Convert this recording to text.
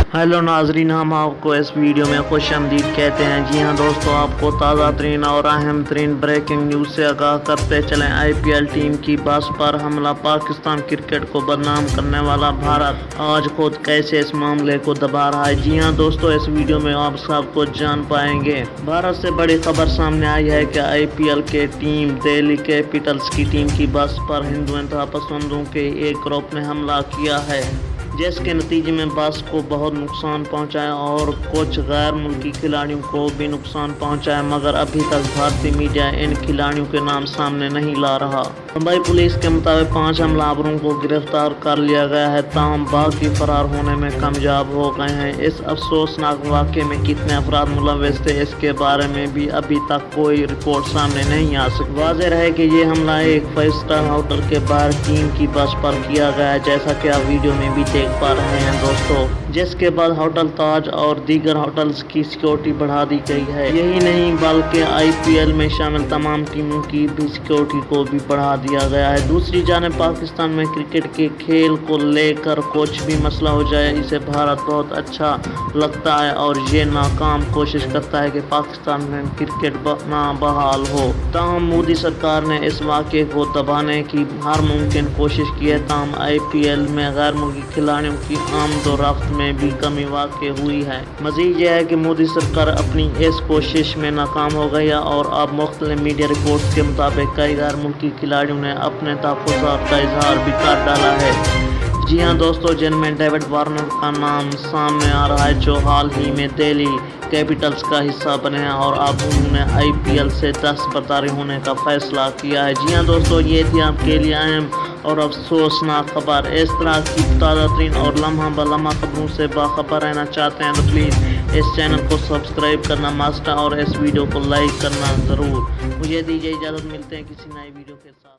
Hello नाजरीन, हम आपको इस वीडियो में खुश आमदीद कहते हैं। जी हाँ दोस्तों, आपको ताज़ा तरीन और अहम तरीन ब्रेकिंग न्यूज़ से आगाह करते चलें। IPL टीम की बस पर हमला, पाकिस्तान क्रिकेट को बदनाम करने वाला भारत आज खुद कैसे इस मामले को दबा रहा है। जी हाँ दोस्तों, इस वीडियो में आप सब कुछ जान पाएंगे। भारत से बड़ी खबर सामने आई है कि IPL के टीम दिल्ली कैपिटल्स की टीम की बस पर हिंदू इंतहा पसंदों के एक ग्रुप ने हमला किया है, जिसके नतीजे में बस को बहुत नुकसान पहुंचा है और कुछ गैर मुल्की खिलाड़ियों को भी नुकसान पहुंचा है, मगर अभी तक भारतीय मीडिया इन खिलाड़ियों के नाम सामने नहीं ला रहा। मुंबई पुलिस के मुताबिक 5 हमलावरों को गिरफ्तार कर लिया गया है, ताहम बाकी फरार होने में कामयाब हो गए हैं। इस अफसोसनाक वाक़े में कितने अफराद मुलव्वस थे, इसके बारे में भी अभी तक कोई रिपोर्ट सामने नहीं आ सकी। वाज़ेह है कि ये हमला एक 5 स्टार होटल के बाहर टीम की बस पर किया गया है, जैसा कि आप वीडियो में भी देख पा रहे हैं दोस्तों, जिसके बाद होटल ताज और दीगर होटल्स की सिक्योरिटी बढ़ा दी गई है। यही नहीं बल्कि IPL में शामिल तमाम टीमों की भी सिक्योरिटी को भी बढ़ा दिया गया है। दूसरी जानिब पाकिस्तान में क्रिकेट के खेल को लेकर कुछ भी मसला हो जाए, इसे भारत बहुत अच्छा लगता है और ये नाकाम कोशिश करता है कि पाकिस्तान में क्रिकेट ना बहाल हो। ताहम मोदी सरकार ने इस वाक़े को दबाने की हर मुमकिन कोशिश की है। ताहम IPL में गैर मुल्की खिलाड़ियों की आमदोरफ्त में भी कमी वाक़ हुई है। मज़ीद यह है कि मोदी सरकार अपनी इस कोशिश में नाकाम हो गई है और अब मुख्तलिफ मीडिया रिपोर्ट्स के मुताबिक कई गैर मुल्की खिलाड़ियों ने अपने तहफ़्फ़ुज़ात का इजहार भी कर डाला है। जी हाँ दोस्तों, जिनमें डेविड वार्नर का नाम सामने आ रहा है, जो हाल ही में दिल्ली कैपिटल्स का हिस्सा बने हैं और अब उन्होंने IPL से दस्तबरदारी होने का फैसला किया है। जी हाँ दोस्तों, ये थी आपके लिए अहम और अफसोसनाक खबर। इस तरह की ताज़ा तरीन और लम्हा बलम्हा खबरों से बाखबर रहना चाहते हैं तो प्लीज़ इस चैनल को सब्सक्राइब करना मस्ट है और इस वीडियो को लाइक करना ज़रूर। मुझे दीजिए इजाज़त, मिलते हैं किसी नए वीडियो के साथ।